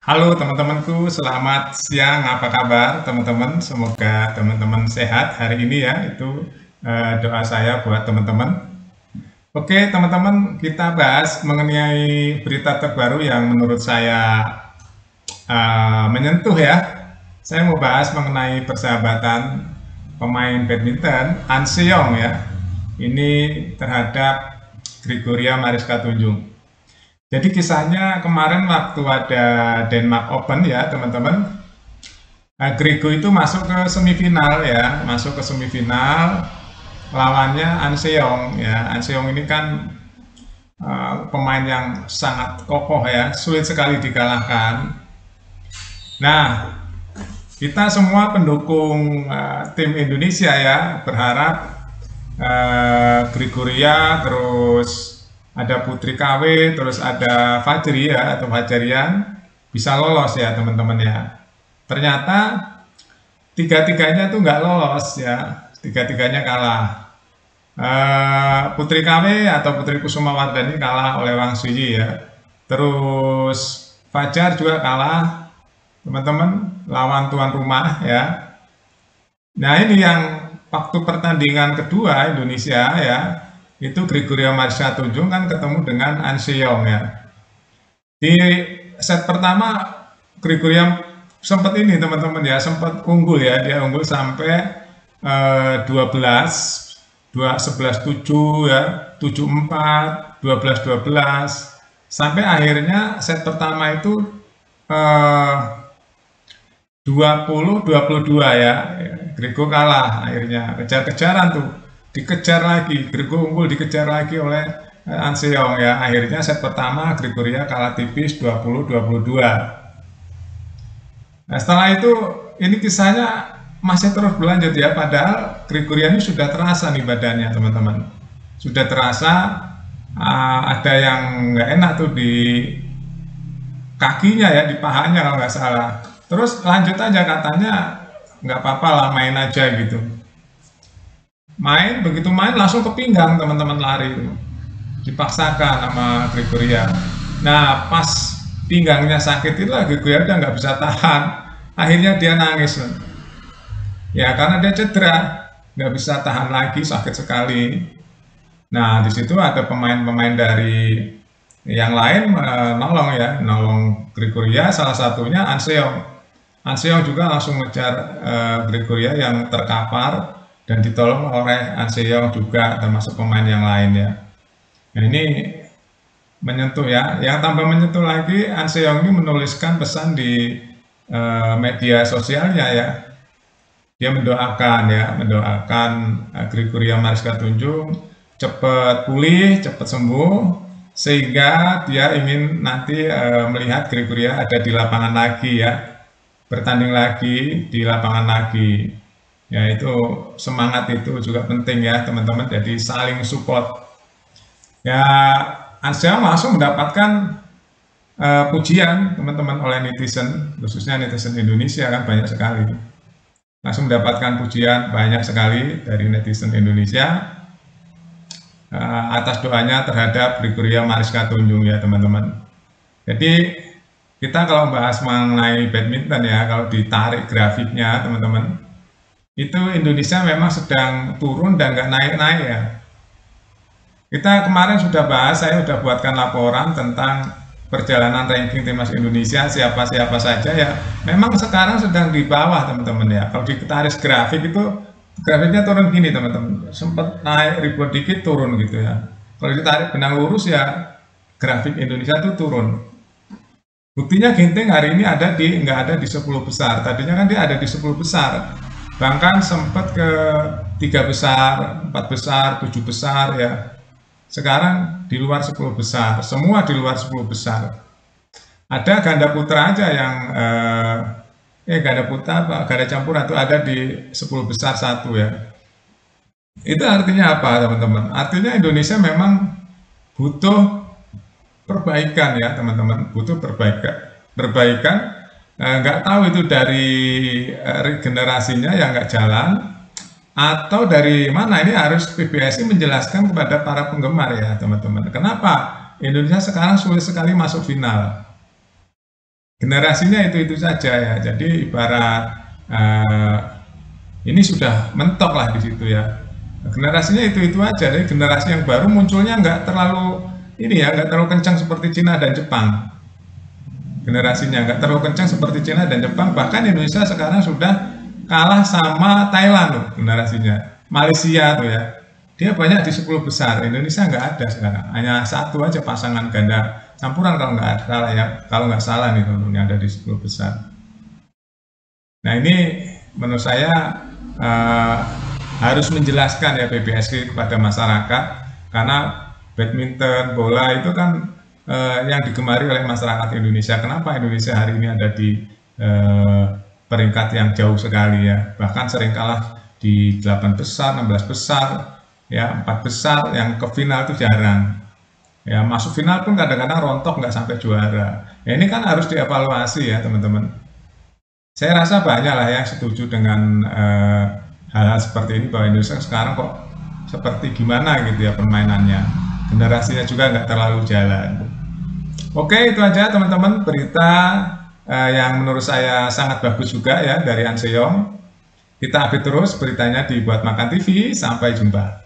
Halo teman-temanku, selamat siang. Apa kabar teman-teman? Semoga teman-teman sehat hari ini ya. Itu doa saya buat teman-teman. Oke teman-teman, kita bahas mengenai berita terbaru yang menurut saya menyentuh ya. Saya mau bahas mengenai persahabatan pemain badminton An Seong ya. Ini terhadap Gregoria Mariska Tunjung. Jadi kisahnya kemarin waktu ada Denmark Open ya teman-teman. Grego itu masuk ke semifinal ya, masuk ke semifinal lawannya An Seong ya. An Seong ini kan pemain yang sangat kokoh ya, sulit sekali dikalahkan. Nah, kita semua pendukung tim Indonesia ya berharap Gregoria, terus ada Putri KW, terus ada Fajri ya atau Fajarian bisa lolos ya teman-teman ya. Ternyata tiga-tiganya tuh nggak lolos ya, tiga-tiganya kalah. Putri KW atau Putri Kusuma Wardani kalah oleh Wang Suyi ya. Terus Fajar juga kalah teman-teman lawan tuan rumah ya. Nah ini yang waktu pertandingan kedua Indonesia ya, itu Gregoria Mariska Tunjung kan ketemu dengan An Seong ya. Di set pertama Gregoria sempat ini teman-teman ya, sempat unggul ya, dia unggul sampai 12 11 7 ya, 7-4, 12-12 sampai akhirnya set pertama itu 20-22 ya. Grego kalah akhirnya, kejar-kejaran tuh, dikejar lagi, Grego unggul dikejar lagi oleh An Seong ya. Akhirnya set pertama Gregoria kalah tipis 20-22. Nah, setelah itu ini kisahnya masih terus berlanjut ya, padahal Gregoria ini sudah terasa nih badannya teman-teman. Sudah terasa ada yang nggak enak tuh di kakinya ya, di pahanya kalau nggak salah. Terus lanjut aja katanya nggak apa-apa lah main aja gitu. Main, begitu main langsung ke pinggang teman-teman lari itu. Dipaksakan sama Gregoria. Nah pas pinggangnya sakit itu Gregoria udah nggak bisa tahan. Akhirnya dia nangis. Ya karena dia cedera, nggak bisa tahan lagi, sakit sekali. Nah di situ ada pemain-pemain dari yang lain nolong ya, nolong Gregoria, salah satunya An Seong. An Seong juga langsung ngejar Gregoria yang terkapar dan ditolong oleh An Seong juga, termasuk pemain yang lain ya. Nah ini menyentuh ya. Yang tambah menyentuh lagi, An Seong ini menuliskan pesan di media sosialnya ya. Dia mendoakan ya, mendoakan Gregoria Mariska Tunjung cepat pulih, cepat sembuh, sehingga dia ingin nanti melihat Gregoria ada di lapangan lagi ya, bertanding lagi di lapangan lagi. Ya itu semangat itu juga penting ya teman-teman, jadi saling support. Ya Ansyam langsung mendapatkan pujian teman-teman oleh netizen, khususnya netizen Indonesia kan banyak sekali. Langsung mendapatkan pujian banyak sekali dari netizen Indonesia atas doanya terhadap Gregoria Mariska Tunjung ya teman-teman. Jadi kita kalau bahas mengenai badminton ya, kalau ditarik grafiknya teman-teman, itu Indonesia memang sedang turun dan nggak naik-naik ya. Kita kemarin sudah bahas, saya sudah buatkan laporan tentang perjalanan ranking timnas Indonesia siapa-siapa saja ya. Memang sekarang sedang di bawah teman-teman ya. Kalau ditarik grafik itu grafiknya turun gini teman-teman. Sempat naik ribuan dikit turun gitu ya. Kalau ditarik benang lurus ya grafik Indonesia itu turun. Buktinya Ginting hari ini ada di nggak ada di 10 besar. Tadinya kan dia ada di 10 besar. Bahkan sempat ke 3 besar, 4 besar, 7 besar ya. Sekarang di luar 10 besar, semua di luar 10 besar. Ada ganda putra aja yang ganda putra apa ganda campuran itu ada di 10 besar satu ya. Itu artinya apa teman-teman? Artinya Indonesia memang butuh perbaikan ya teman-teman, butuh perbaikan. Nggak tahu itu dari regenerasinya yang nggak jalan atau dari mana. Ini harus PBSI menjelaskan kepada para penggemar ya teman-teman. Kenapa Indonesia sekarang sulit sekali masuk final? generasinya itu saja ya. Jadi ibarat eh, ini sudah mentok lah di situ ya. Generasinya itu aja. Jadi generasi yang baru munculnya nggak terlalu ini ya, nggak terlalu kencang seperti Cina dan Jepang. Generasinya nggak terlalu kencang seperti Cina dan Jepang. Bahkan Indonesia sekarang sudah kalah sama Thailand loh generasinya. Malaysia tuh ya. Dia banyak di 10 besar. Indonesia nggak ada sekarang. Hanya satu aja pasangan ganda campuran kalau nggak salah ya. Kalau nggak salah nih tentunya ada di 10 besar. Nah ini menurut saya eh, harus menjelaskan ya PBSI kepada masyarakat karena badminton, bola itu kan yang digemari oleh masyarakat Indonesia. Kenapa Indonesia hari ini ada di eh, peringkat yang jauh sekali ya, bahkan sering kalah di 8 besar, 16 besar, ya 4 besar, yang ke final itu jarang. Ya masuk final pun kadang-kadang rontok nggak sampai juara. Ya, ini kan harus dievaluasi ya teman-teman. Saya rasa banyak lah yang setuju dengan hal-hal seperti ini bahwa Indonesia sekarang kok seperti gimana gitu ya permainannya. Generasinya juga nggak terlalu jalan. Oke, itu aja teman-teman berita yang menurut saya sangat bagus juga ya dari An Seyong. Kita update terus beritanya di Buat Makan TV. Sampai jumpa.